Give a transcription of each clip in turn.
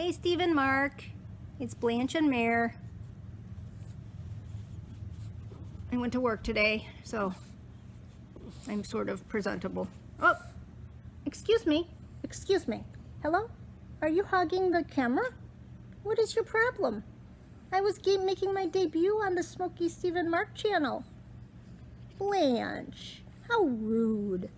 Hey, Steve and Mark. It's Blanche and Maire. I went to work today, so I'm sort of presentable. Oh, excuse me. Excuse me. Hello? Are you hogging the camera? What is your problem? I was making my debut on the SmokeySteveAndMarc channel. Blanche, how rude.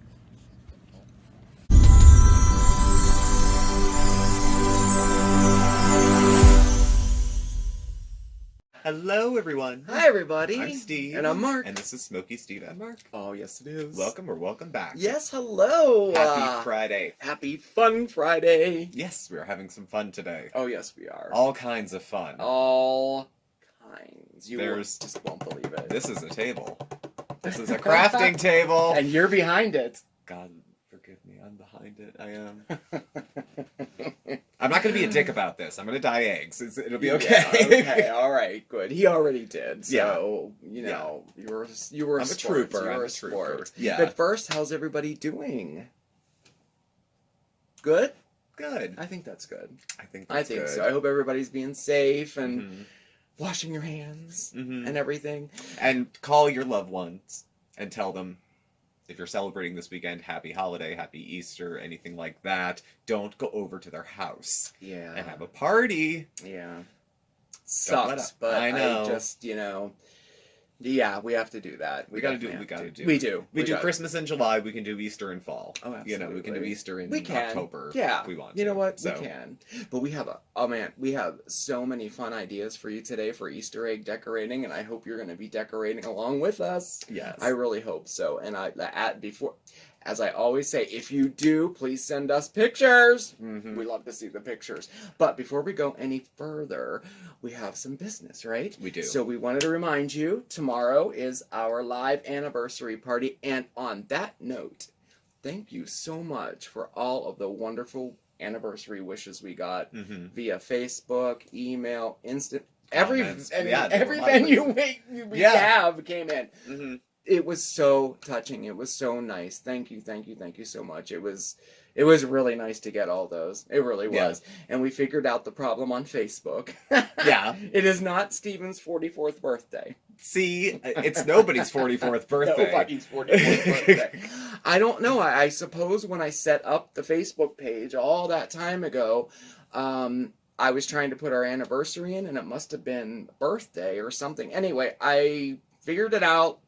Hello, everyone. Hi, everybody. I'm Steve. And I'm Mark. And this is SmokeySteveAndMarc. Oh, yes, it is. Welcome or welcome back. Yes, hello. Happy Friday. Happy Fun Friday. Yes, we're having some fun today. Oh, yes, we are. All kinds of fun. All kinds. You just won't believe it. This is a table. This is a crafting table. And you're behind it. God, forgive me. I'm behind it. I am. I'm not going to be a dick about this. I'm going to dye eggs. It'll be okay. Yeah, okay, all right, good. He already did. So, you know, you were I'm a trooper. You were I'm a sport. Yeah. But first, how's everybody doing? Good? Good. I think that's good. I think good. So. I hope everybody's being safe and washing your hands and and everything. And call your loved ones and tell them, if you're celebrating this weekend, happy holiday, happy Easter, anything like that. Don't go over to their house. Yeah. And have a party. Yeah. Sucks, but I know. Yeah, we have to do that. We gotta do what we gotta do. We do. We do Christmas in July, we can do Easter in fall. Oh, absolutely. You know, we can do Easter in October. Yeah. If we want to. You know what? So. We can. But we have we have so many fun ideas for you today for Easter egg decorating, and I hope you're gonna be decorating along with us. Yes. I really hope so. And as I always say, if you do, please send us pictures. We love to see the pictures. But before we go any further, we have some business, right? We do. So we wanted to remind you, tomorrow is our live anniversary party. And on that note, thank you so much for all of the wonderful anniversary wishes we got via Facebook, email, instant. Every venue we have came in. It was so touching. It was so nice. Thank you so much. It was really nice to get all those. It really was. And we figured out the problem on Facebook. Yeah. It is not Steven's 44th birthday. See, it's nobody's 44th birthday. Nobody's 44th birthday. I don't know. I suppose when I set up the Facebook page all that time ago, I was trying to put our anniversary in, and it must have been birthday or something. Anyway, I figured it out.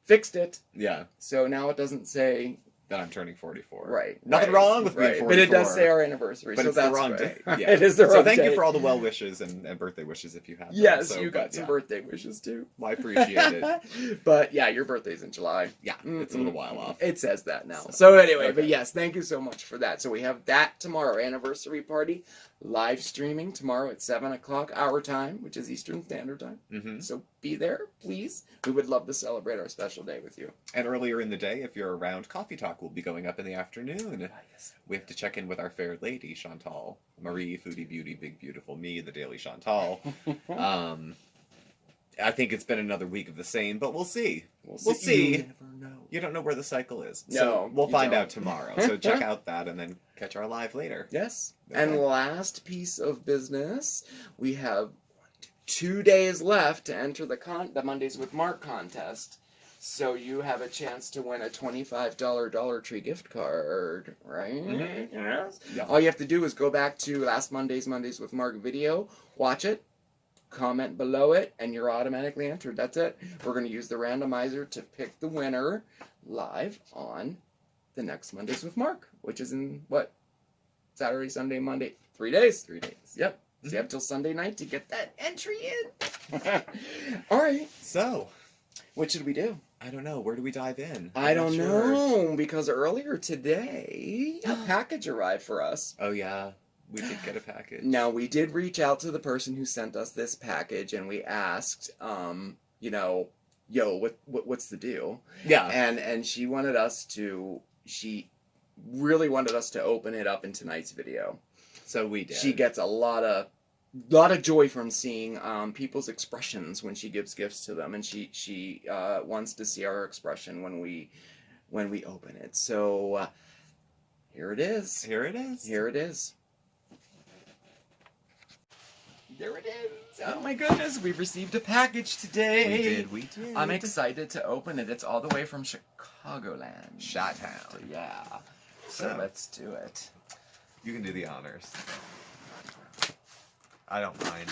Fixed it. Yeah. So now it doesn't say that I'm turning 44. Right. Nothing wrong with being 44. But it does say our anniversary. But so it's that's the wrong day. Yeah. It is the wrong day. So thank you for all the well wishes and birthday wishes if you have them. Yes, so, you got some birthday wishes too. Well, I appreciate it. But yeah, your birthday's in July. Yeah, it's a little while off. It says that now. So anyway, okay. But yes, thank you so much for that. So we have that tomorrow, anniversary party, live streaming tomorrow at 7 o'clock our time, which is Eastern Standard Time. So be there, please. We would love to celebrate our special day with you. And earlier in the day, if you're around, Coffee Talk will be going up in the afternoon. Yes. We have to check in with our fair lady, Chantal. Marie, Foodie Beauty, Big Beautiful Me, the Daily Chantal. I think it's been another week of the same, but we'll see. We'll see. You never know. You don't know where the cycle is. No, so we'll find don't. out tomorrow. So check out that and then catch our live later. Yes. Okay. And last piece of business, we have 2 days left to enter the Mondays with Mark contest. So you have a chance to win a $25 Dollar Tree gift card, right? Yes. Yeah. All you have to do is go back to last Monday's Mondays with Mark video, watch it, comment below it, and you're automatically entered. That's it. We're going to use the randomizer to pick the winner live on the next Mondays with Mark, which is in, what? Saturday, Sunday, Monday. 3 days. 3 days. Yep. So you have till Sunday night to get that entry in. All right. So, what should we do? I don't know. Where do we dive in? I don't know, because earlier today, a package arrived for us. Oh, yeah. We did get a package. Now, we did reach out to the person who sent us this package, and we asked, what's the deal? Yeah. And she wanted us to, she really wanted us to open it up in tonight's video. So we did. She gets a lot of joy from seeing people's expressions when she gives gifts to them, and she wants to see our expression when we open it. So here it is. Here it is. Here it is. there it is. Oh my goodness, we've received a package today. We did. I'm excited to open it. It's all the way from Chicagoland. Chi-town. Yeah. So let's do it. You can do the honors. I don't mind.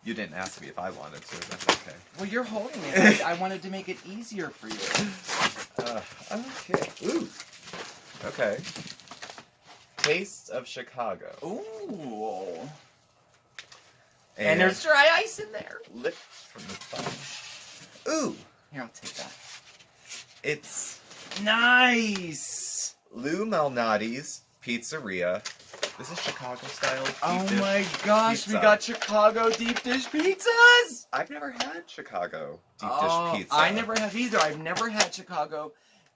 You didn't ask me if I wanted to. That's okay. Well, you're holding it. I wanted to make it easier for you. Okay. Ooh. Okay. Taste of Chicago. Ooh. And there's dry ice in there. Lift from the bottom. Ooh. Here, I'll take that. It's Nice. Lou Malnati's Pizzeria. This is Chicago style. Oh deep dish my gosh, pizza. we got Chicago deep dish pizzas. I've never had Chicago deep Oh, dish pizza. I never have either. I've never had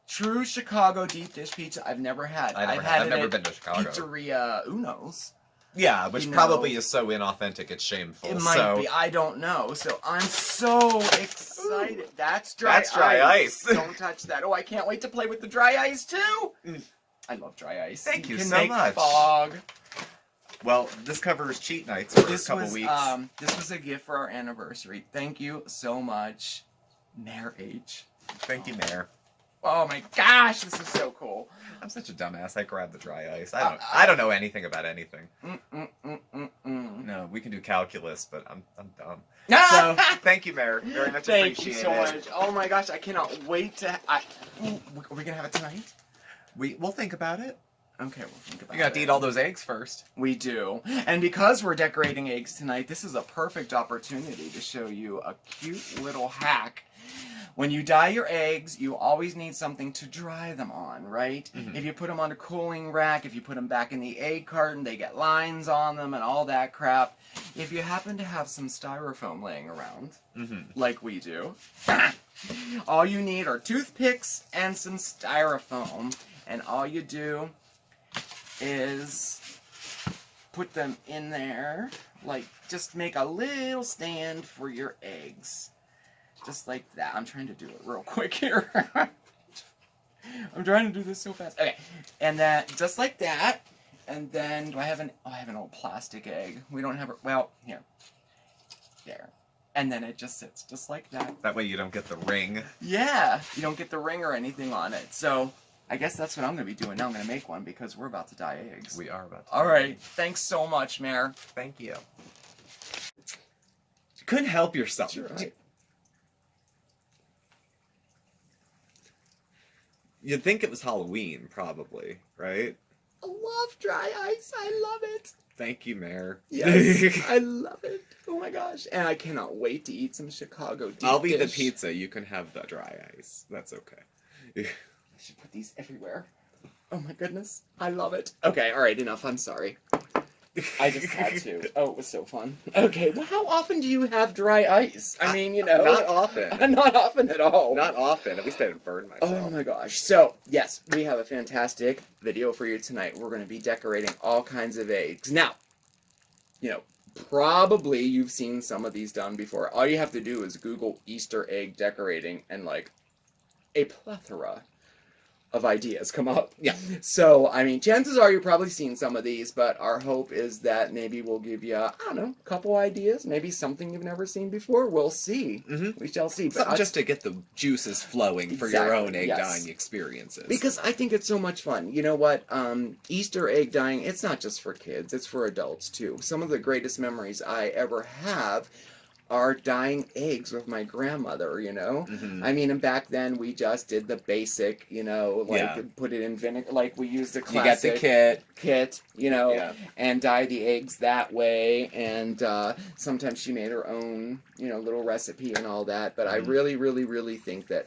true Chicago deep dish pizza. I've never had. I've never been to Chicago. Pizzeria Uno's. Yeah, which You probably know, is so inauthentic it's shameful. It might be. I don't know. So I'm so excited. Ooh. That's dry ice. Don't touch that. Oh, I can't wait to play with the dry ice too. Mm. I love dry ice. Thank you can so make much. Fog. Well, this covers cheat nights for a couple weeks. This was a gift for our anniversary. Thank you so much, Maire H. Thank you, Mayor. Oh my gosh, this is so cool. I'm such a dumbass. I grabbed the dry ice. I don't know anything about anything. No, we can do calculus, but I'm dumb. So, thank you, Mayor. Very much Thank you appreciated. so much. Oh my gosh, I cannot wait to. Ooh, are we gonna have it tonight? We'll think about it. Okay, we'll think about it. You got to eat all those eggs first. We do. And because we're decorating eggs tonight, this is a perfect opportunity to show you a cute little hack. When you dye your eggs, you always need something to dry them on, right? Mm-hmm. If you put them on a cooling rack, if you put them back in the egg carton, they get lines on them and all that crap. If you happen to have some styrofoam laying around, like we do, all you need are toothpicks and some styrofoam. And all you do is put them in there, like just make a little stand for your eggs. Just like that. I'm trying to do it real quick here. I'm trying to do this so fast. Okay. And then, just like that. And then, do I have an... Oh, I have an old plastic egg. We don't have it... Well, here. There. And then it just sits just like that. That way you don't get the ring. Yeah. You don't get the ring or anything on it. So, I guess that's what I'm going to be doing now. I'm going to make one because we're about to dye eggs. We are about to. All right. Thanks so much, Maire. Thank you. You couldn't help yourself. That's right. You'd think it was Halloween, probably, right? I love dry ice. I love it. Thank you, Mayor. Yes, I love it. Oh my gosh. And I cannot wait to eat some Chicago deep I'll be the dish. pizza. You can have the dry ice. That's okay. I should put these everywhere. Oh my goodness. I love it. Okay, alright, enough. I'm sorry. I just had to. Oh, it was so fun. Okay, well, how often do you have dry ice? I mean, you know. Not often. Not often at all. Not often. At least I didn't burn myself. Oh my gosh. So, yes, we have a fantastic video for you tonight. We're going to be decorating all kinds of eggs. Now, you know, probably you've seen some of these done before. All you have to do is Google Easter egg decorating and, like, a plethora of ideas come up. Yeah. So, I mean, chances are you've probably seen some of these, but our hope is that maybe we'll give you, I don't know, a couple ideas, maybe something you've never seen before. We'll see. We shall see. But Something just to get the juices flowing for your own egg yes. dyeing experiences. Because I think it's so much fun. You know what? Easter egg dyeing, it's not just for kids, it's for adults too. Some of the greatest memories I ever have are dyeing eggs with my grandmother, you know? I mean, and back then we just did the basic, you know, like put it in vinegar, like we used the classic you get the kit, you know, Yeah. and dye the eggs that way. And sometimes she made her own, you know, little recipe and all that. But I really, really, really think that,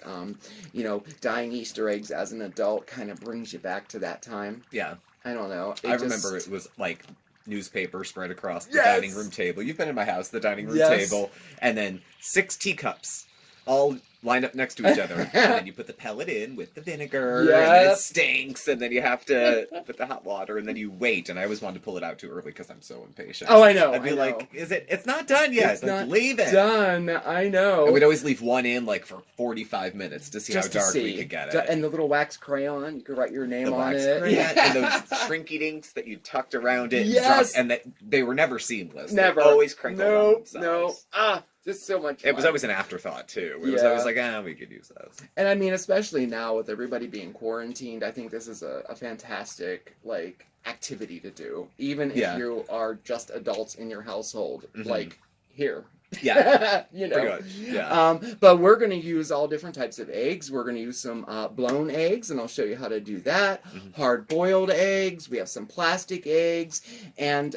you know, dyeing Easter eggs as an adult kind of brings you back to that time. Yeah. I don't know. I remember it was like newspaper spread across the Yes. dining room table. You've been in my house, the dining room Yes. table. And then 6 teacups, all lined up next to each other, and then you put the pellet in with the vinegar, and Yep. then it stinks, and then you have to put the hot water, and then you wait. And I always wanted to pull it out too early because I'm so impatient. Oh, I know. I'd be I like, know. it's not done yet. It's Like, not leave it. done. I know. And we'd always leave one in like for 45 minutes to see Just how to dark see. we could get it. And the little wax crayon, you could write your name The on wax it. crayon and those shrinky dinks that you tucked around it. Yes. And that they were never seamless. Never. They always crinkled on Nope. themselves. No. Just so much fun. It was always an afterthought too. It was Yeah. always like, we could use those. And I mean, especially now with everybody being quarantined, I think this is a fantastic, like, activity to do. Even if Yeah. you are just adults in your household. Mhm. Like, here. Yeah. You know. Pretty much. Yeah. But we're going to use all different types of eggs. We're going to use some blown eggs, and I'll show you how to do that. Mhm. Hard-boiled eggs. We have some plastic eggs. And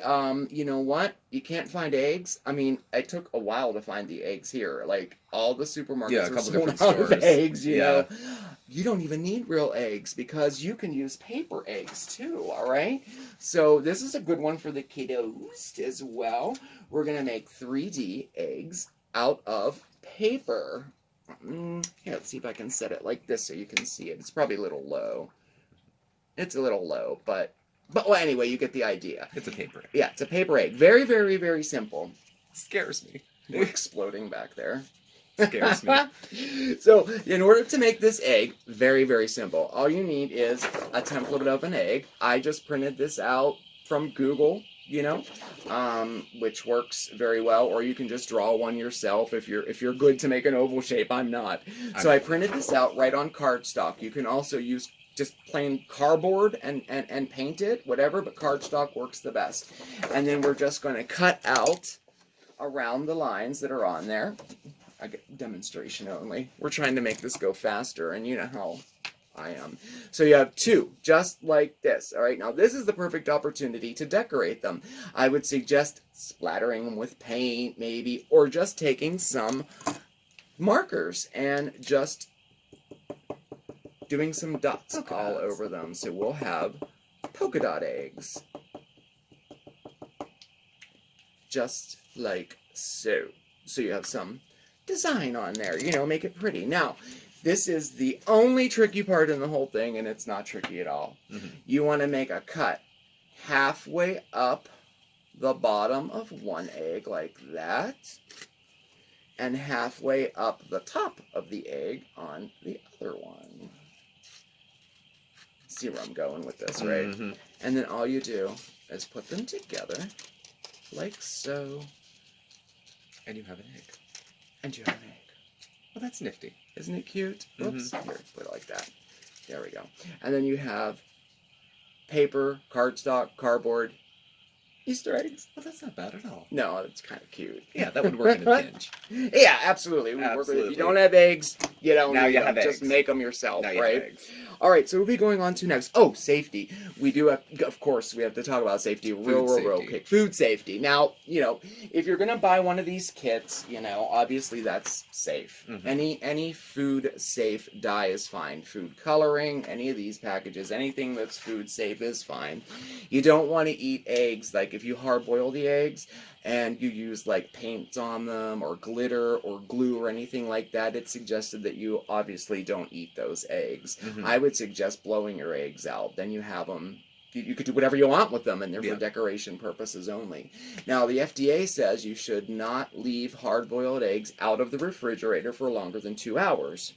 you know what? You can't find eggs. I mean, it took a while to find the eggs here. Like, all the supermarkets Yeah, a are couple sold different out of stores. eggs, you Yeah. know. You don't even need real eggs because you can use paper eggs too, all right? So this is a good one for the kiddos as well. We're going to make 3D eggs out of paper. Here, let's see if I can set it like this so you can see it. It's probably a little low. It's a little low, but well, anyway, you get the idea. It's a paper. Yeah, it's a paper egg. Very, very, very simple. Scares me. We're exploding back there. Scares me. So, in order to make this egg, very, very simple. All you need is a template of an egg. I just printed this out from Google, you know, which works very well. Or you can just draw one yourself if you're good to make an oval shape. I'm not. So I printed this out right on cardstock. You can also use just plain cardboard and paint it, whatever, but cardstock works the best. And then we're just going to cut out around the lines that are on there. I get demonstration only. We're trying to make this go faster, and you know how I am. So you have two, just like this. All right, now this is the perfect opportunity to decorate them. I would suggest splattering them with paint, maybe, or just taking some markers and just doing some dots all over them. So we'll have polka dot eggs. Just like so. So you have some design on there, you know, make it pretty. Now, this is the only tricky part in the whole thing, and it's not tricky at all. Mm-hmm. You want to make a cut halfway up the bottom of one egg like that, and halfway up the top of the egg on the other one. See where I'm going with this, right? Mm-hmm. And then all you do is put them together like so. And you have an egg. And you have an egg. Well, that's nifty. Isn't it cute? Whoops. Mm-hmm. Here, put it like that. There we go. And then you have paper, cardstock, cardboard, Easter eggs. Well, that's not bad at all. No, it's kind of cute. Yeah, that would work in a pinch. Yeah, absolutely. It would work with it. If Absolutely. you don't have eggs, you don't Now need you them. have Just eggs. make them yourself, Now you right? have eggs. All right, so we'll be going on to next. Oh, safety. We do have, of course, we have to talk about safety real safety. quick. Food safety. Now, you know, if you're going to buy one of these kits, you know, obviously that's safe. Mhm. Any food safe dye is fine. Food coloring, any of these packages, anything that's food safe is fine. You don't want to eat eggs, like if you hard boil the eggs and you use like paints on them or glitter or glue or anything like that, it's suggested that you obviously don't eat those eggs. Mhm. I would suggest blowing your eggs out. Then you have them, you could do whatever you want with them, and they're Yeah. for decoration purposes only. Now, the FDA says you should not leave hard-boiled eggs out of the refrigerator for longer than 2 hours.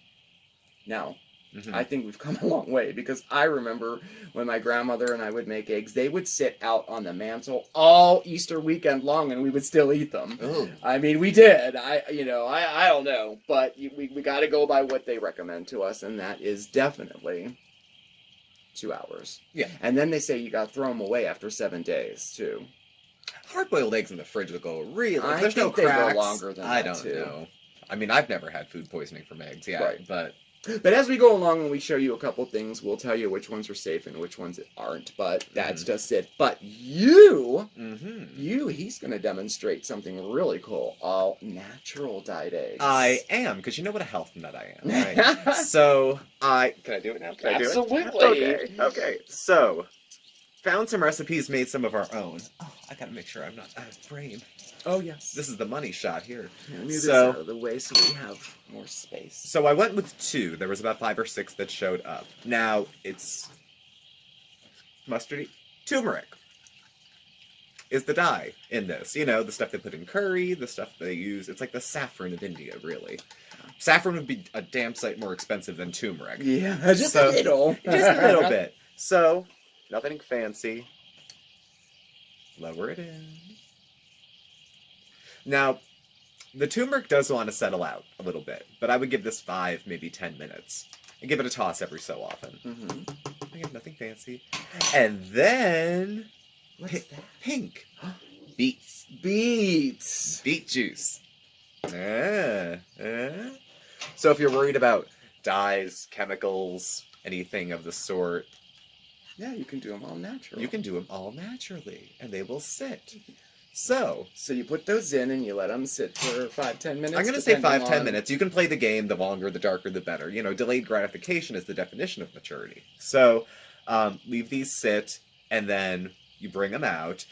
Now, Mhm. I think we've come a long way, because I remember when my grandmother and I would make eggs, they would sit out on the mantle all Easter weekend long, and we would still eat them. Oh. I mean, we did. I don't know, but we got to go by what they recommend to us, and that is definitely 2 hours. Yeah. And then they say you got to throw them away after 7 days too. Hard-boiled eggs in the fridge will go really. If I there's no think they go cracks, longer than I that, don't too. know. I mean, I've never had food poisoning from eggs yet, Right. but But as we go along and we show you a couple things, we'll tell you which ones are safe and which ones aren't. But that's just it. But he's going to demonstrate something really cool. All natural dyed eggs. I am, because you know what a health nut I am, right? So, can I do it now? Can I do it? Absolutely. Okay. So, found some recipes, made some of our own. Oh, I gotta make sure I'm not out of frame. Oh, yes. This is the money shot here. Move this So- out of the way so we have more space. So I went with 2. There was about 5 or 6 that showed up. Now, it's mustardy. Turmeric is the dye in this. You know, the stuff they put in curry, the stuff they use. It's like the saffron of India, really. Saffron would be a damn sight more expensive than turmeric. Yeah, just So- a little. Just a little bit. So, nothing fancy. Lower it in. Now, the turmeric does want to settle out a little bit, but I would give this 5, maybe 10 minutes. And give it a toss every so often. Mm-hmm. Again, nothing fancy. And then... What's that? Pink. Beets. Beets. Beet juice. So if you're worried about dyes, chemicals, anything of the sort, Yeah, you can do them all natural. you can do them all naturally, and they will sit. So, So you put those in and you let them sit for 5-10 minutes. I'm going to say depending 5-10 on- minutes. You can play the game. The longer, the darker, the better. You know, delayed gratification is the definition of maturity. So, leave these sit, and then you bring them out.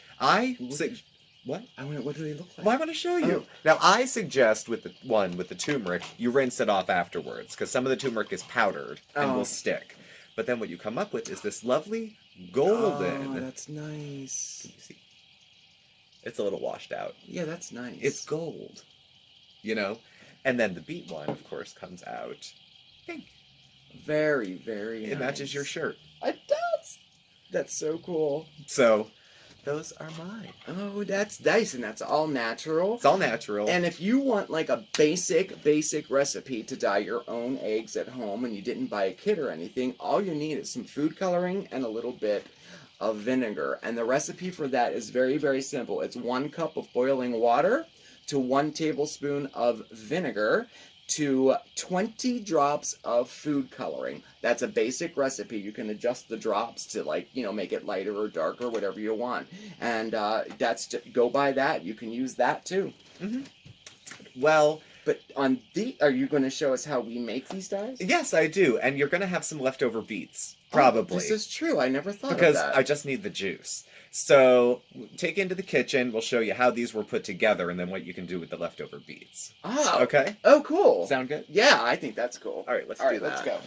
What? What do they look like? Well, I want to show you. Oh. Now, I suggest with the turmeric, you rinse it off afterwards, because some of the turmeric is powdered and Oh. will stick. But then what you come up with is this lovely golden. Oh, that's nice. Can you see? It's a little washed out. Yeah, that's nice. It's gold, you know? And then the beet one, of course, comes out pink. very, very It nice. matches your shirt. It does. That's so cool. So, those are mine. Oh, that's nice, and that's all natural. It's all natural. And if you want like a basic recipe to dye your own eggs at home and you didn't buy a kit or anything, all you need is some food coloring and a little bit of vinegar. And the recipe for that is very, very simple. It's 1 cup of boiling water to 1 tablespoon of vinegar to 20 drops of food coloring. That's a basic recipe. You can adjust the drops to, like, you know, make it lighter or darker, whatever you want. And that's just, go by that. You can use that too. Well, But are you going to show us how we make these dyes? yes, I do. And you're going to have some leftover beets. Oh, Probably. this is true. I never thought Because of that. I just need the juice. So, take it into the kitchen. We'll show you how these were put together and then what you can do with the leftover beets. Oh. Okay? Oh, cool. Sound good? Yeah, I think that's cool. All right, let's All do right, let's that.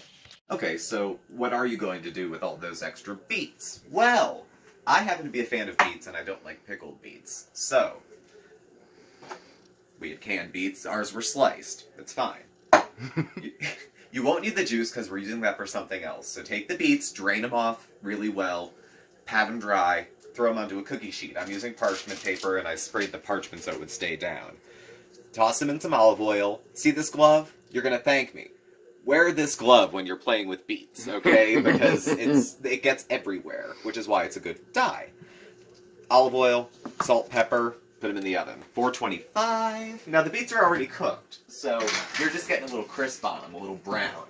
go. Okay, so what are you going to do with all those extra beets? Well, I happen to be a fan of beets and I don't like pickled beets. So, we had canned beets. Ours were sliced. It's fine. You won't need the juice because we're using that for something else. So take the beets, drain them off really well, pat them dry, throw them onto a cookie sheet. I'm using parchment paper and I sprayed the parchment so it would stay down. Toss them in some olive oil. See this glove? You're going to thank me. Wear this glove when you're playing with beets, okay? Because it gets everywhere, which is why it's a good dye. Olive oil, salt, pepper, put them in the oven. 425. Now the beets are already cooked, so you're just getting a little crisp on them, a little brown.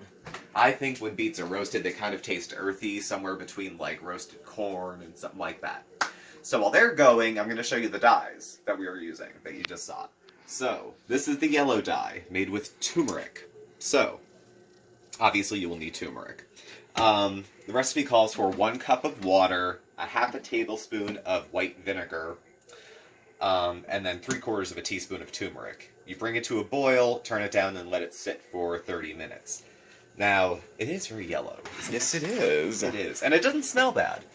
I think when beets are roasted, they kind of taste earthy, somewhere between like roasted corn and something like that. So while they're going, I'm going to show you the dyes that we are using, that you just saw. So, this is the yellow dye, made with turmeric. So, obviously you will need turmeric. The recipe calls for 1 cup of water, a half a tablespoon of white vinegar, and then 3/4 of a teaspoon of turmeric. You bring it to a boil, turn it down, and let it sit for 30 minutes. Now, it is very yellow. Yes, it is. It is. And it doesn't smell bad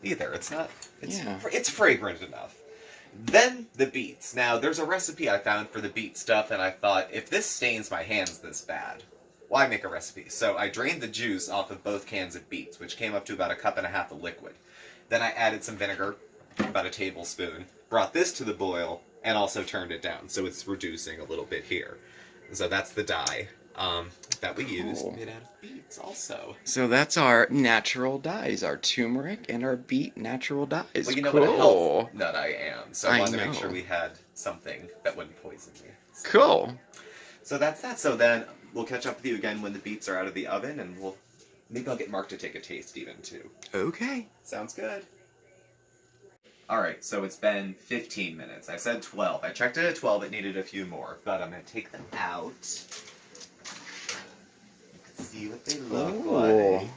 either. It's not, it's fragrant enough. Then the beets. Now, there's a recipe I found for the beet stuff, and I thought, if this stains my hands this bad, why make a recipe? So I drained the juice off of both cans of beets, which came up to about 1.5 cups of liquid. Then I added some vinegar, about a tablespoon, brought this to the boil, and also turned it down, so it's reducing a little bit here. So that's the dye that we use, made out of beets also. So that's our natural dyes, our turmeric and our beet natural dyes. Well, you know cool. what a health nut I am, so I I wanted to make know. sure we had something that wouldn't poison me. Cool. So that's that. So then we'll catch up with you again when the beets are out of the oven, and maybe I'll get Mark to take a taste even too. Okay. Sounds good. Alright, so it's been 15 minutes. I said 12. I checked it at 12, it needed a few more, but I'm going to take them out. You can see what they look Ooh. like.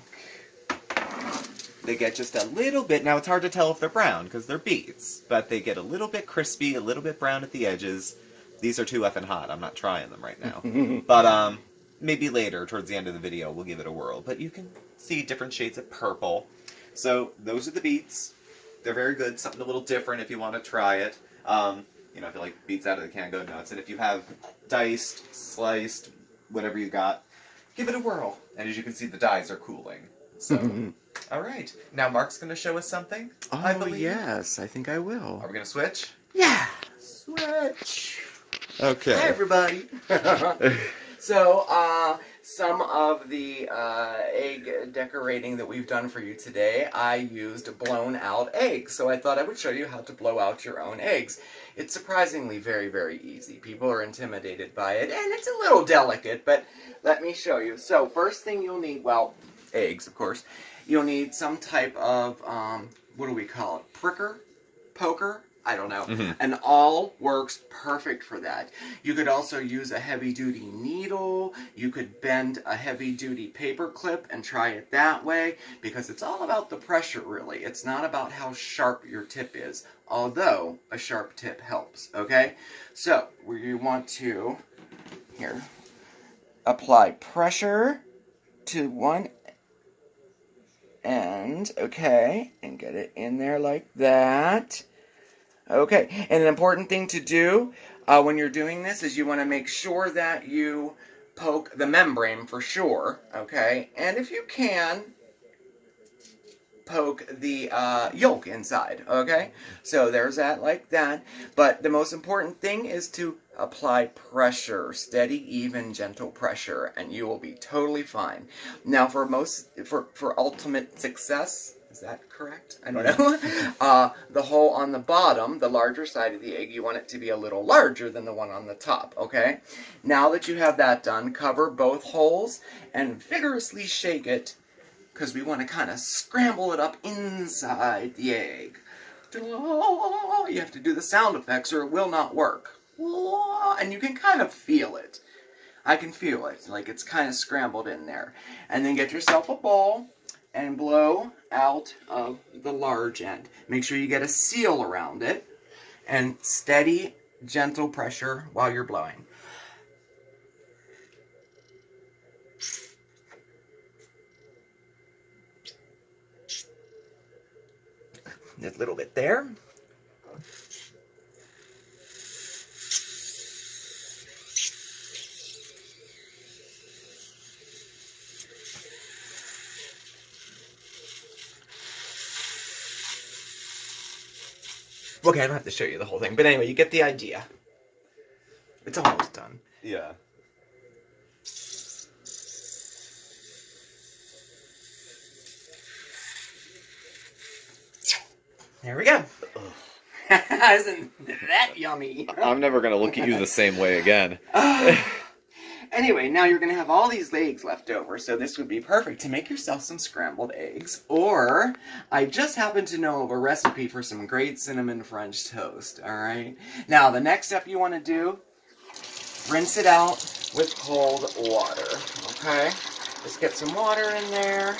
They get just a little bit, now it's hard to tell if they're brown because they're beets, but they get a little bit crispy, a little bit brown at the edges. These are too effing hot. I'm not trying them right now. But maybe later, towards the end of the video, we'll give it a whirl. But you can see different shades of purple. So those are the beets. They're very good. Something a little different if you want to try it. You know, if you like beets out of the can, go nuts. And if you have diced, sliced, whatever you got, give it a whirl. And as you can see, the dyes are cooling. So, all right. Now Mark's going to show us something, I believe. Yes, I think I will. Are we going to switch? Yeah, switch. Okay. Hi, everybody. So, some of the egg decorating that we've done for you today, I used blown out eggs. So I thought I would show you how to blow out your own eggs. It's surprisingly very, very easy. People are intimidated by it, and it's a little delicate, but let me show you. So first thing you'll need, well, eggs, of course. You'll need some type of, what do we call it? Pricker? Poker? I don't know. And all works perfect for that. You could also use a heavy-duty needle. You could bend a heavy-duty paper clip and try it that way, because it's all about the pressure, really. It's not about how sharp your tip is, although a sharp tip helps, okay? So, we want to, here, apply pressure to one end, okay, and get it in there like that. Okay, and an important thing to do when you're doing this is you want to make sure that you poke the membrane for sure, okay? And if you can, poke the yolk inside, okay? So there's that like that. But the most important thing is to apply pressure, steady, even, gentle pressure, and you will be totally fine. Now for ultimate success, is that correct? I don't know. The hole on the bottom, the larger side of the egg, you want it to be a little larger than the one on the top, okay? Now that you have that done, cover both holes and vigorously shake it, because we want to kind of scramble it up inside the egg. You have to do the sound effects or it will not work. And you can kind of feel it. I can feel it, like it's kind of scrambled in there. And then get yourself a bowl and blow out of the large end. Make sure you get a seal around it and steady, gentle pressure while you're blowing. A little bit there. Okay, I don't have to show you the whole thing, but anyway, you get the idea. It's almost done. Yeah. There we go. Isn't that yummy? I'm never going to look at you the same way again. Anyway, now you're going to have all these eggs left over, so this would be perfect to make yourself some scrambled eggs. Or, I just happen to know of a recipe for some great cinnamon French toast, alright? Now, the next step you want to do, rinse it out with cold water, okay? Just get some water in there,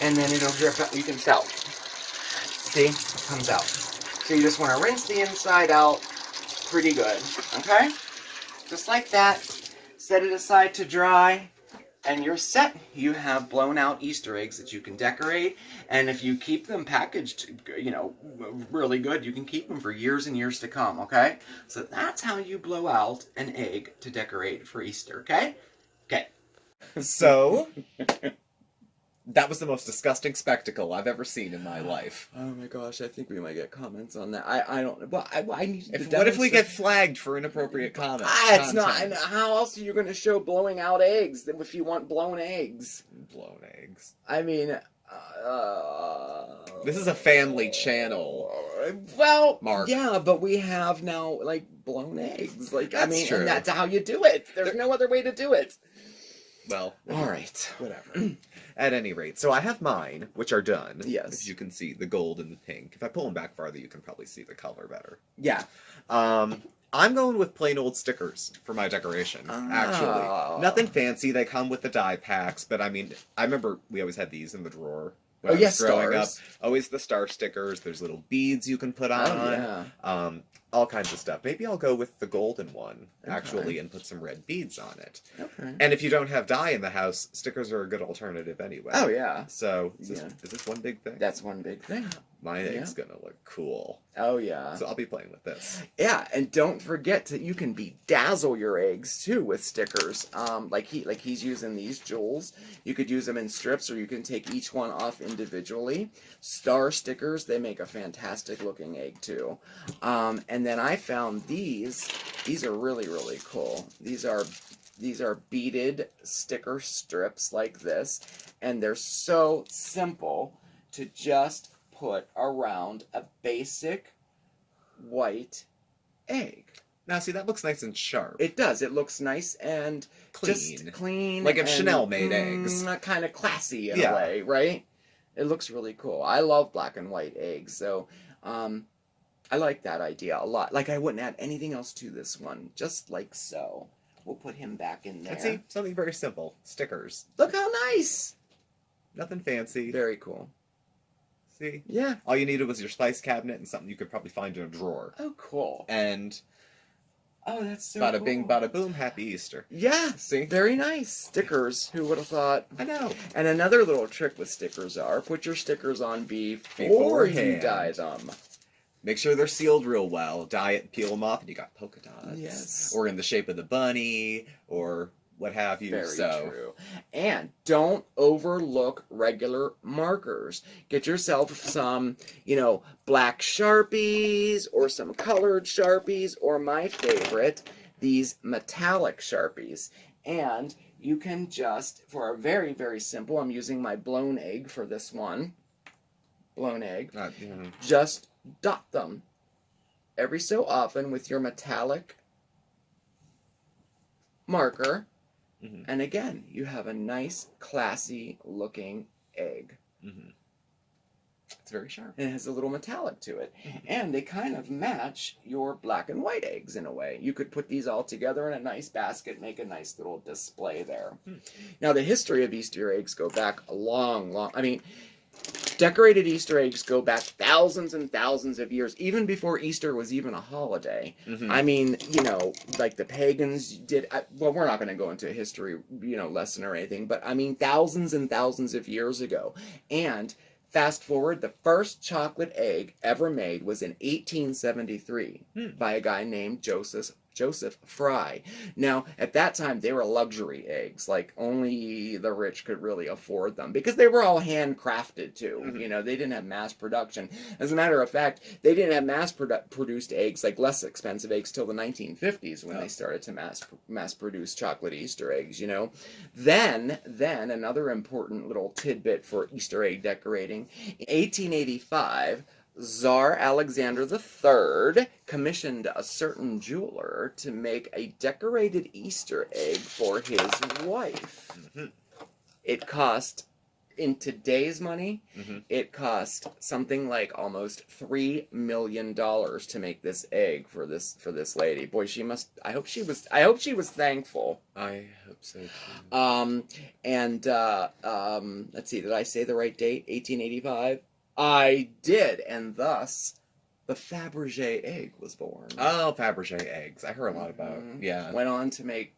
and then it'll drip out. You can tell. See? It comes out. So you just want to rinse the inside out pretty good, okay? Just like that. Set it aside to dry, and you're set. You have blown out Easter eggs that you can decorate, and if you keep them packaged, you know, really good, you can keep them for years and years to come, okay? So that's how you blow out an egg to decorate for Easter, okay? Okay. So, that was the most disgusting spectacle I've ever seen in my life. Oh my gosh, I think we might get comments on that. I don't. Well, I need. What if we get flagged for inappropriate comments? It's not. How else are you going to show blowing out eggs if you want blown eggs? Blown eggs. I mean, this is a family channel. Well, Mark. Yeah, but we have now like blown eggs. Like That's I mean, true. and that's how you do it. There's no other way to do it. Well, All right. whatever. At any rate, so I have mine, which are done. Yes. As you can see, the gold and the pink. If I pull them back farther, you can probably see the color better. Yeah. I'm going with plain old stickers for my decoration, actually. Nothing fancy. They come with the die packs, but I mean, I remember we always had these in the drawer when Oh, I was yes, growing up. stars. Always the star stickers. There's little beads you can put on. Oh, yeah. All kinds of stuff. Maybe I'll go with the golden one, Okay. actually, and put some red beads on it. Okay. And if you don't have dye in the house, stickers are a good alternative anyway. Oh, yeah. So, is Yeah. this one big thing? That's one big thing. My egg's gonna look cool. Oh, yeah. So I'll be playing with this. Yeah, and don't forget that you can bedazzle your eggs too with stickers. Like he's using these jewels. You could use them in strips, or you can take each one off individually. Star stickers, they make a fantastic looking egg too. And then I found these. These are really, really cool. These are beaded sticker strips like this, and they're so simple to just put around a basic white egg. Now, see, that looks nice and sharp. It does. It looks nice and Clean. just clean. Like if and, Chanel made eggs. Kind of classy in Yeah. a way, right? It looks really cool. I love black and white eggs, so I like that idea a lot. Like, I wouldn't add anything else to this one, just like so. We'll put him back in there. And see, something very simple. Stickers. Look how nice! Nothing fancy. Very cool. See? Yeah. All you needed was your spice cabinet and something you could probably find in a drawer. Oh, cool. And Oh, that's so bada cool. bing, bada boom, happy Easter. Yeah. See? Very nice. Stickers. Who would have thought? I know. And another little trick with stickers are, put your stickers on before you Beforehand. dye them. Make sure they're sealed real well. Dye it and peel them off, and you got polka dots. Yes. Or in the shape of the bunny, or what have you. Very so, true. And don't overlook regular markers. Get yourself some, black Sharpies or some colored Sharpies, or my favorite, these metallic Sharpies. And you can just, for a very, very simple, I'm using my blown egg for this one. Blown egg. Just dot them every so often with your metallic marker. Mhm. And again, you have a nice, classy looking egg. It's very sharp. And it has a little metallic to it. And they kind of match your black and white eggs in a way. You could put these all together in a nice basket, make a nice little display there. Now, the history of Easter eggs go back a long, decorated Easter eggs go back thousands and thousands of years, even before Easter was even a holiday. I mean, like the pagans did. Well, we're not going to go into a history, lesson or anything, but I mean, thousands and thousands of years ago. And fast forward, the first chocolate egg ever made was in 1873 by a guy named Joseph Fry. Now, at that time, they were luxury eggs. Like, only the rich could really afford them, because they were all handcrafted, too. They didn't have mass production. As a matter of fact, they didn't have mass-produced eggs, like less expensive eggs, till the 1950s, when they started to mass-produce chocolate Easter eggs, Then, another important little tidbit for Easter egg decorating, in 1885, Tsar Alexander III commissioned a certain jeweler to make a decorated Easter egg for his wife. It cost, in today's money, it cost something like almost $3 million to make this egg for this lady. Boy, I hope she was thankful. I hope so too. Let's see, did I say the right date? 1885? I did, and thus the Fabergé egg was born. Oh, Fabergé eggs. I heard a lot about. Yeah. Went on to make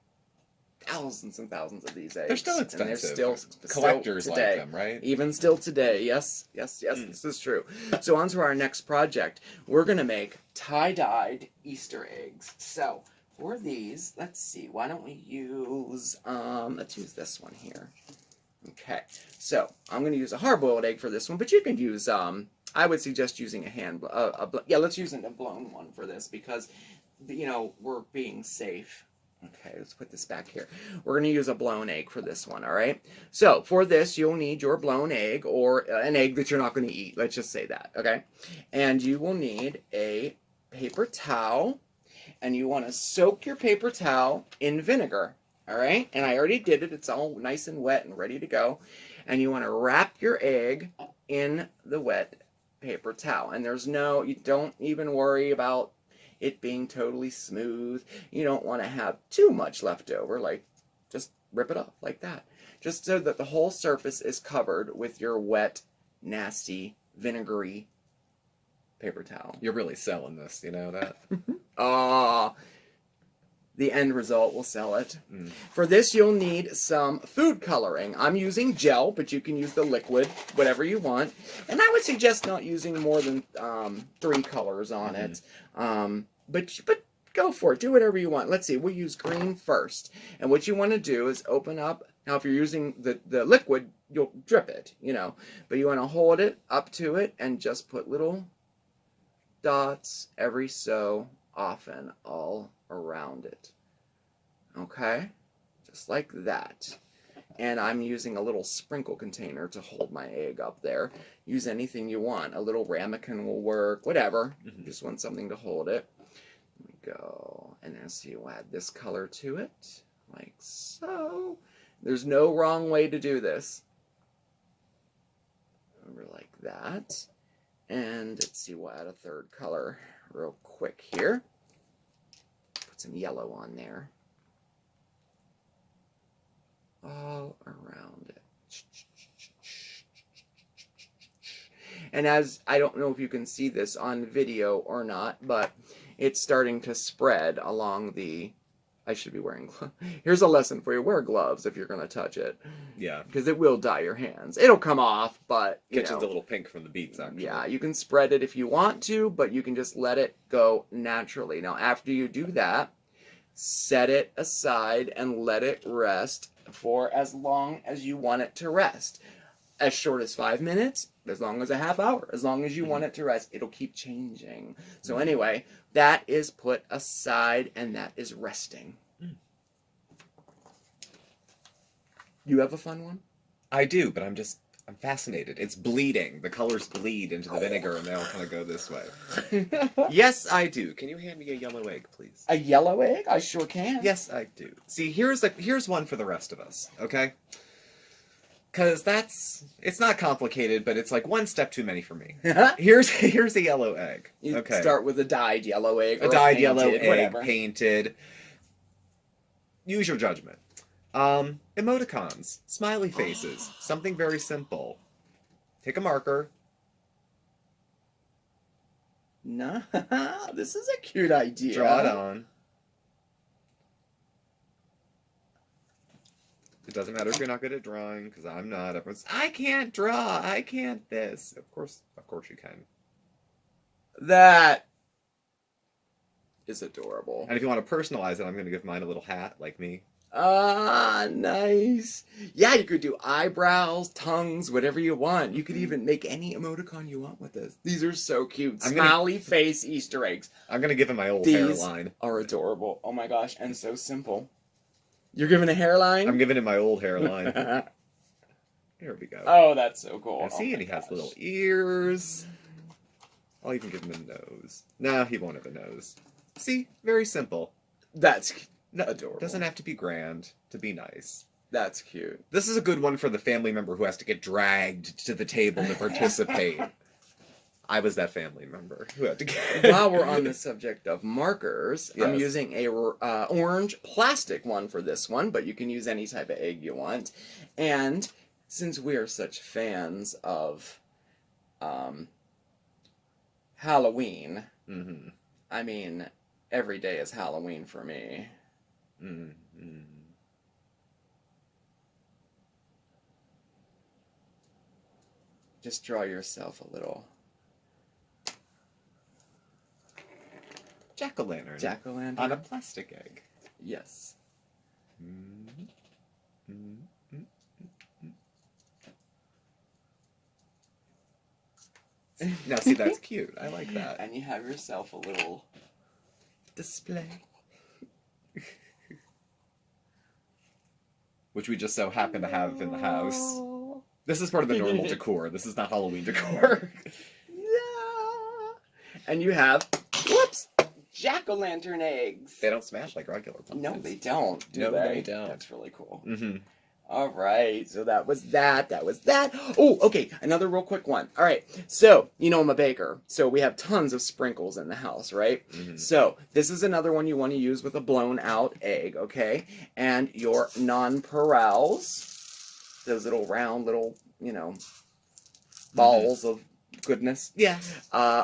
thousands and thousands of these eggs. They're still and they're expensive. still Collectors today. like them, right? Even still today. Yes, this is true. So on to our next project. We're going to make tie-dyed Easter eggs. So for these, let's see, why don't we use, let's use this one here. Okay, so I'm going to use a hard-boiled egg for this one, but you can use, I would suggest using let's use a blown one for this, because, we're being safe. Okay, let's put this back here. We're going to use a blown egg for this one, all right? So, for this, you'll need your blown egg, or an egg that you're not going to eat. Let's just say that, okay? And you will need a paper towel, and you want to soak your paper towel in vinegar. All right, and I already did it. It's all nice and wet and ready to go. And you want to wrap your egg in the wet paper towel. And you don't even worry about it being totally smooth. You don't want to have too much left over. Like, just rip it off like that. Just so that the whole surface is covered with your wet nasty, vinegary paper towel. You're really selling this, you know that? Ah, the end result will sell it. For this, you'll need some food coloring. I'm using gel, but you can use the liquid, whatever you want. And I would suggest not using more than 3 colors on it. But go for it. Do whatever you want. Let's see. We'll use green first. And what you want to do is open up. Now, if you're using the liquid, you'll drip it, you know. But you want to hold it up to it and just put little dots every so often all around it. Okay? Just like that. And I'm using a little sprinkle container to hold my egg up there. Use anything you want. A little ramekin will work, whatever. Just want something to hold it. There we go. And then see, we'll add this color to it, like so. There's no wrong way to do this. Over like that. And let's see, we'll add a third color real quick here. Put some yellow on there. All around it. And as, I don't know if you can see this on video or not, but it's starting to spread along the, I should be wearing gloves. Here's a lesson for you. Wear gloves if you're going to touch it. Yeah. Because it will dye your hands. It'll come off, but, you Kitchen's know. a little pink from the beets, actually. Yeah, you can spread it if you want to, but you can just let it go naturally. Now, after you do that, set it aside and let it rest for as long as you want it to rest. As short as 5 minutes, as long as a half hour, as long as you want it to rest. It'll keep changing. So anyway, that is put aside and that is resting. You have a fun one? I do, but I'm fascinated. It's bleeding. The colors bleed into the vinegar and they all kind of go this way. Yes, I do. Can you hand me a yellow egg, please? A yellow egg? I sure can. Yes, I do. See, here's one for the rest of us, okay? Because it's not complicated, but it's like one step too many for me. Here's a yellow egg. You Okay. start with a dyed yellow egg. A Or dyed painted, yellow egg, whatever. painted. Use your judgment. Emoticons, smiley faces, something very simple. Take a marker. No, this is a cute idea. Draw it on. It doesn't matter if you're not good at drawing, because I'm not. Everyone's, I can't draw. I can't this. Of course you can. That is adorable. And if you want to personalize it, I'm going to give mine a little hat, like me. Ah, nice. Yeah, you could do eyebrows, tongues, whatever you want. You could even make any emoticon you want with this. These are so cute. Smiley face Easter eggs. I'm going to give him my old These hairline. are adorable. Oh my gosh, and so simple. You're giving a hairline? I'm giving him my old hairline. Here we go. Oh, that's so cool. And see, and he has little ears. I'll even give him a nose. No, he won't have a nose. See? Very simple. That's No, adorable. Doesn't have to be grand to be nice. That's cute. This is a good one for the family member who has to get dragged to the table to participate. I was that family member who had to get... While we're on the subject of markers, I'm Yes. using a orange plastic one for this one, but you can use any type of egg you want. And since we are such fans of Halloween, I mean, every day is Halloween for me. Just draw yourself a little Jack-o'-lantern. jack-o'-lantern. On a plastic egg. Yes. Now see, that's cute. I like that. And you have yourself a little display. Which we just so happen to have in the house. Oh. This is part of the normal decor. This is not Halloween decor. Yeah. And you have, whoops, jack-o'-lantern eggs. They don't smash like regular pumpkins. No, they don't. Do No, they? they don't. That's really cool. Mm-hmm. All right, so that was that. That was that. Oh, okay, another real quick one. All right, so, you know I'm a baker, so we have tons of sprinkles in the house, right? Mm-hmm. So, this is another one you want to use with a blown out egg, okay? And your nonpareils, those little round little, you know, balls of goodness. Yeah.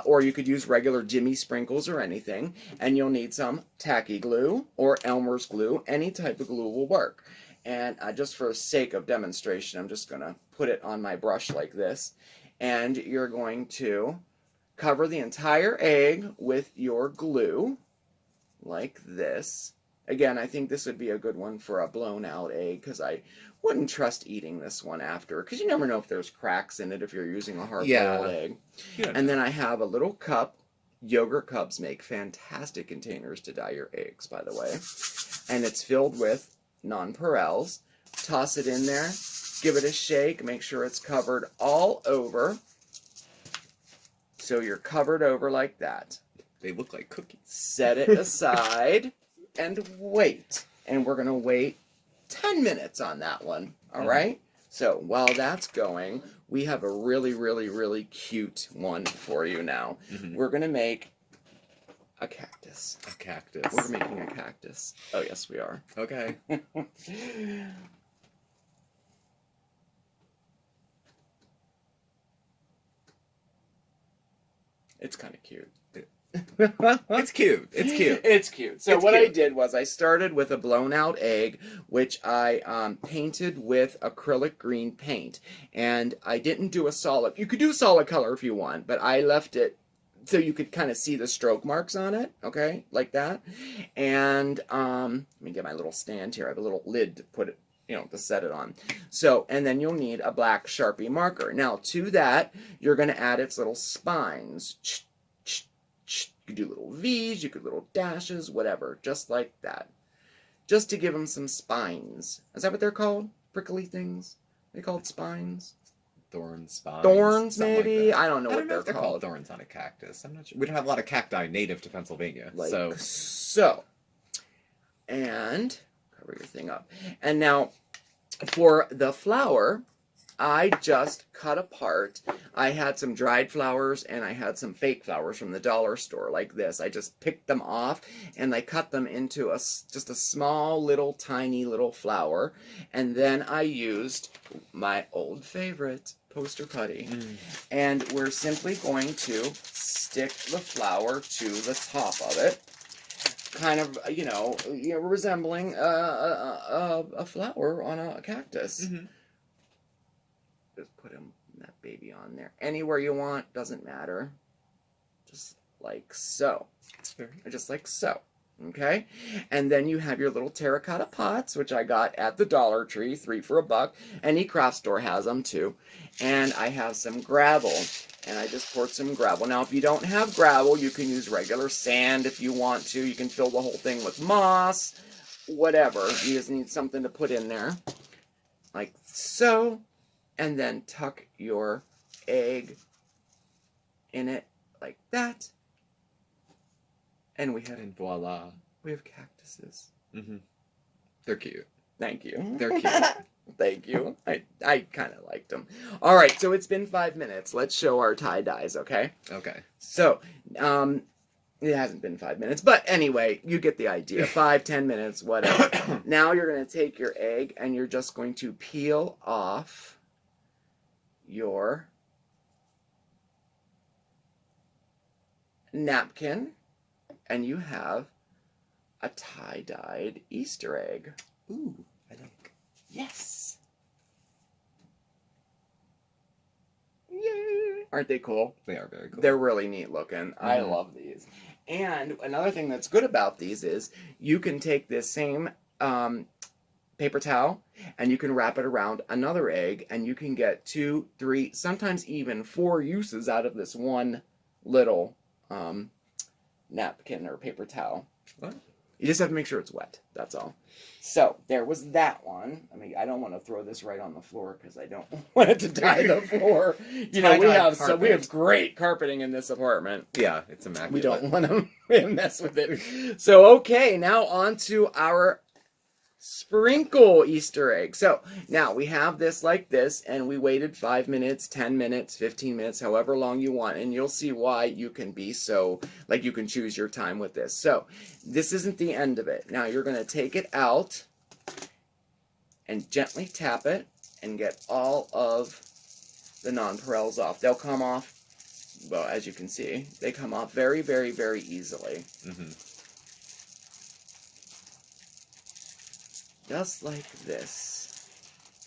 Or you could use regular Jimmy sprinkles or anything. And you'll need some tacky glue or Elmer's glue. Any type of glue will work. And just for sake of demonstration, I'm just going to put it on my brush like this. And you're going to cover the entire egg with your glue like this. Again, I think this would be a good one for a blown out egg because I wouldn't trust eating this one after because you never know if there's cracks in it if you're using a hard-boiled egg. And then I have a little cup. Yogurt cups make fantastic containers to dye your eggs, by the way. And it's filled with nonpareils. Toss it in there. Give it a shake. Make sure it's covered all over. So you're covered over like that. They look like cookies. Set it aside and wait. And we're going to wait 10 minutes on that one. All right? So while that's going, we have a really, really, really cute one for you now. We're going to make a cactus. A cactus. We're making a cactus. Oh, yes, we are. Okay. It's kind of cute. It's cute. It's cute. It's cute. So it's what cute. I did was I started with a blown out egg, which I painted with acrylic green paint. And I didn't do a solid. You could do solid color if you want, but I left it so you could kind of see the stroke marks on it, okay, like that. And let me get my little stand here. I have a little lid to put it, to set it on. So, and then you'll need a black Sharpie marker. Now, to that, you're going to add its little spines. You could do little V's, you could little dashes, whatever, just like that. Just to give them some spines. Is that what they're called? Prickly things? They called spines? Thorns, spines. Thorns, like maybe? that. I don't know what if they're called called. thorns on a cactus. I'm not sure. We don't have a lot of cacti native to Pennsylvania. Like so. And cover your thing up. And now, for the flower, I just cut apart. I had some dried flowers and I had some fake flowers from the dollar store like this. I just picked them off and I cut them into just a small little tiny little flower. And then I used my old favorite, poster putty. And we're simply going to stick the flower to the top of it. Kind of, resembling a flower on a cactus. Just put that baby on there. Anywhere you want, doesn't matter. Just like so. Just like so. Okay? And then you have your little terracotta pots, which I got at the Dollar Tree, 3 for $1. Any craft store has them too. And I have some gravel. And I just poured some gravel. Now, if you don't have gravel, you can use regular sand if you want to. You can fill the whole thing with moss. Whatever. You just need something to put in there. Like so. And then tuck your egg in it like that. And And voila. we have cactuses. They're cute. Thank you. They're cute. Thank you. I kind of liked them. All right, so it's been 5 minutes. Let's show our tie-dyes, okay? Okay. So, it hasn't been 5 minutes, but anyway, you get the idea. 5, 10 minutes, whatever. Now you're going to take your egg and you're just going to peel off your napkin, and you have a tie-dyed Easter egg. Ooh, I like. Yes. Yay. Aren't they cool? They are very cool. They're really neat looking. I love these. And another thing that's good about these is you can take this same paper towel and you can wrap it around another egg and you can get 2, 3, sometimes even 4 uses out of this one little napkin or paper towel. What? You just have to make sure it's wet. That's all. So there was that one. I mean, I don't want to throw this right on the floor because I don't want it to dye the floor. We have great carpeting in this apartment. Yeah, it's immaculate. We don't want to mess with it. So okay, now on to our sprinkle Easter egg. So now we have this like this, and we waited 5 minutes, 10 minutes, 15 minutes, however long you want, and you'll see why you can be so, like you can choose your time with this. So this isn't the end of it. Now you're going to take it out and gently tap it and get all of the nonpareils off. They'll come off, well, as you can see, they come off very, very, very easily. Mm-hmm. Just like this.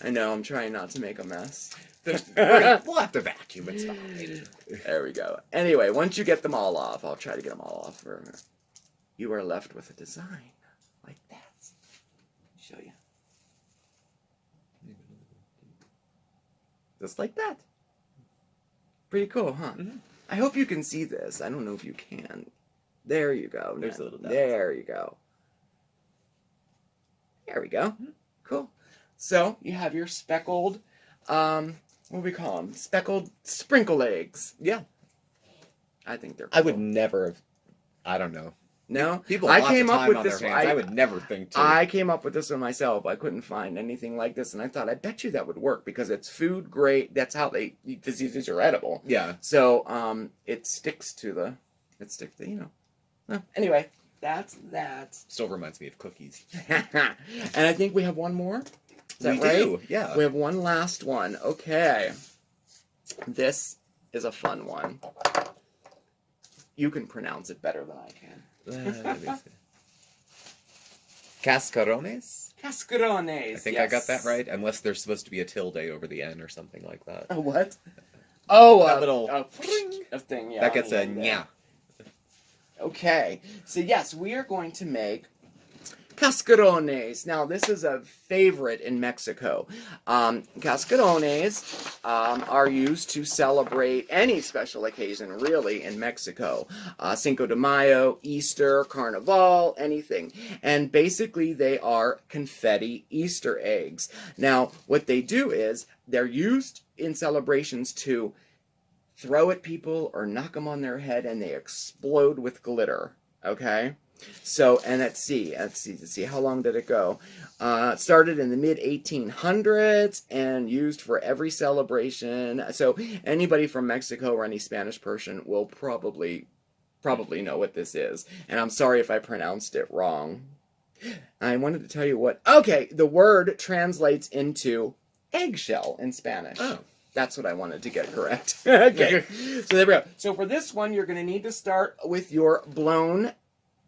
I know, I'm trying not to make a mess. We'll have to vacuum. It's fine. There we go. Anyway, once you get them all off, I'll try to get them all off. You are left with a design like that. Show you. Just like that. Pretty cool, huh? Mm-hmm. I hope you can see this. I don't know if you can. There you go. There's a little dot. There you go. There we go. Cool. So, you have your speckled, what do we call them? Speckled sprinkle eggs. Yeah. I think they're cool. I would never have, I don't know. No? People I have lots came of up time with on this their one. hands. I would never think to. I came up with this one myself. I couldn't find anything like this, and I thought, I bet you that would work because it's food grade. That's how these are edible. Yeah. So, it sticks to the, Anyway, that's that. Still reminds me of cookies. And I think we have one more. Is that We right? do, yeah. We have one last one. Okay. This is a fun one. You can pronounce it better than I can. Let me see. Cascarones? Cascarones. I think I got that right, unless there's supposed to be a tilde over the N or something like that. A what? Oh, That little a thing, yeah. that gets a on the end nya. there. Okay. So, yes, we are going to make cascarones. Now, this is a favorite in Mexico. Cascarones are used to celebrate any special occasion, really, in Mexico. Cinco de Mayo, Easter, Carnival, anything. And basically, they are confetti Easter eggs. Now, what they do is they're used in celebrations to throw at people or knock them on their head, and they explode with glitter. Okay? So, and let's see, how long did it go? It started in the mid-1800s and used for every celebration. So, anybody from Mexico or any Spanish person will probably know what this is. And I'm sorry if I pronounced it wrong. I wanted to tell you what, okay, the word translates into eggshell in Spanish. Oh. That's what I wanted to get correct. Okay, so there we go. So for this one, you're going to need to start with your blown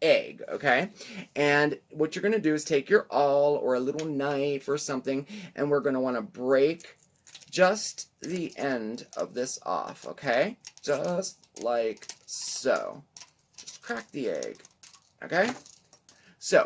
egg, okay? And what you're going to do is take your awl or a little knife or something, and we're going to want to break just the end of this off, okay? Just like so. Just crack the egg, okay? So,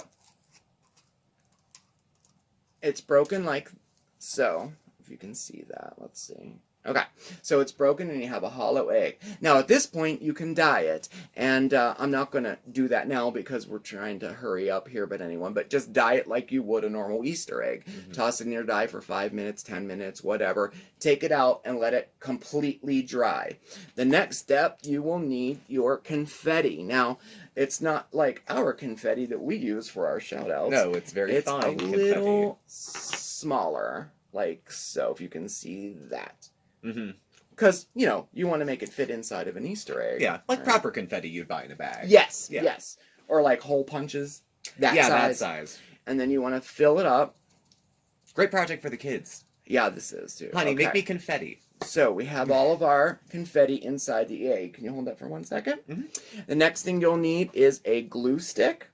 it's broken like so. If you can see that, let's see. Okay, so it's broken and you have a hollow egg. Now at this point you can dye it, and I'm not going to do that now because we're trying to hurry up here, but just dye it like you would a normal Easter egg. Mm-hmm. Toss it in your dye for 5 minutes, 10 minutes, whatever. Take it out and let it completely dry. The next step, you will need your confetti. Now, it's not like our confetti that we use for our shout-outs. No, it's very fine confetti. It's a little smaller, like so, if you can see that. Mm-hmm. Because, you want to make it fit inside of an Easter egg. Yeah, like proper confetti you'd buy in a bag. Yes, yeah. Yes. Or like hole punches, that size. And then you want to fill it up. Great project for the kids. Yeah, this is, too. Honey, okay. make me confetti. So we have all of our confetti inside the egg. Can you hold that for 1 second? Mm-hmm. The next thing you'll need is a glue stick.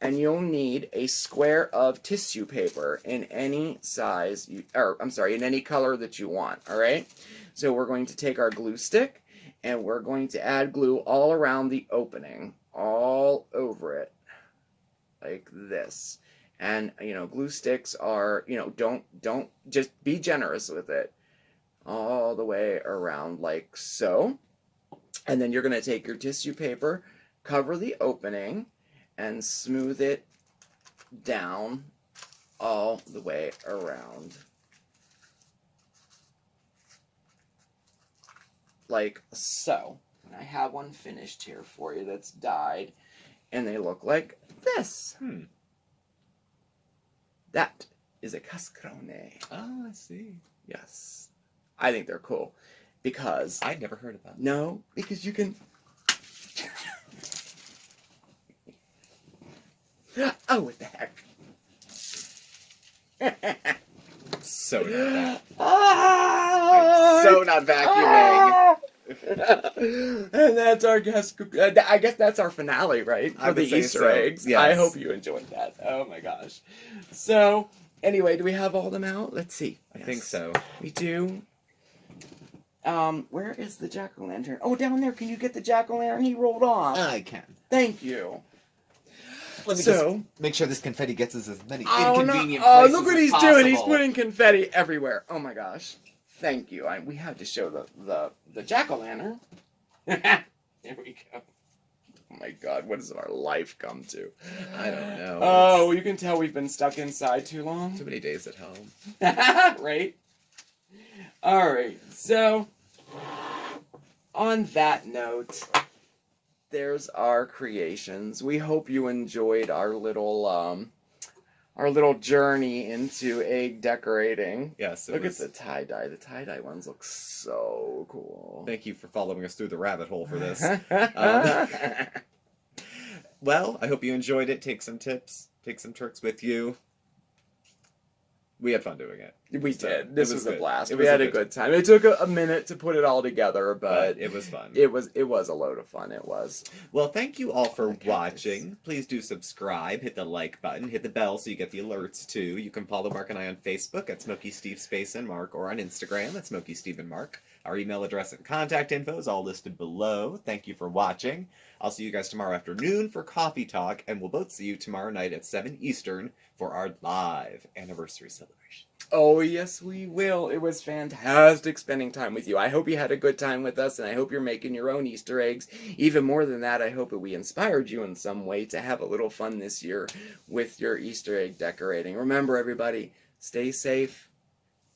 And you'll need a square of tissue paper in any size, in any color that you want, all right? So we're going to take our glue stick, and we're going to add glue all around the opening, all over it, like this. And, glue sticks are, don't, just be generous with it, all the way around like so. And then you're going to take your tissue paper, cover the opening, and smooth it down all the way around. Like so. And I have one finished here for you that's dyed, and they look like this. That is a cascarone. Oh, I see. Yes. I think they're cool because... I'd never heard of that. No, because you can... Oh, what the heck? So not that. Ah! so not vacuuming. And that's our guest. I guess that's our finale, right? I For the would say Easter so, eggs. yes. I hope you enjoyed that. Oh my gosh. So, anyway, do we have all them out? Let's see. I think so. We do. Where is the jack-o'-lantern? Oh, down there. Can you get the jack-o'-lantern? He rolled off. I can. Thank you. Let me So- just make sure this confetti gets us as many Oh, no. inconvenient Oh, places look what as he's possible. doing. He's putting confetti everywhere. Oh my gosh. Thank you. We have to show the jack-o'-lantern. There we go. Oh my god, what does our life come to? I don't know. Oh, you can tell we've been stuck inside too long. Too many days at home. Right? Alright, so on that note, there's our creations. We hope you enjoyed our little journey into egg decorating. Yes. Look at the tie-dye. The tie-dye ones look so cool. Thank you for following us through the rabbit hole for this. Uh, Well, I hope you enjoyed it. Take some tips. Take some tricks with you. We had fun doing it. we So, did. This it was was a good. blast. It We was had a a good good time. It took a minute to put it all together, but it was fun. it was a load of fun. It was. Well, thank you all for Okay, watching. Please do subscribe, hit the like button, hit the bell so you get the alerts too. You can follow Mark and I on Facebook at SmokeySteveAndMarc or on Instagram at SmokeySteveAndMarc. Our email address and contact info is all listed below. Thank you for watching. I'll see you guys tomorrow afternoon for Coffee Talk, and we'll both see you tomorrow night at 7 Eastern for our live anniversary celebration. Oh, yes, we will. It was fantastic spending time with you. I hope you had a good time with us, and I hope you're making your own Easter eggs. Even more than that, I hope that we inspired you in some way to have a little fun this year with your Easter egg decorating. Remember, everybody, stay safe,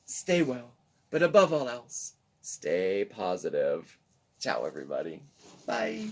stay well, but above all else, stay positive. Ciao, everybody. Bye.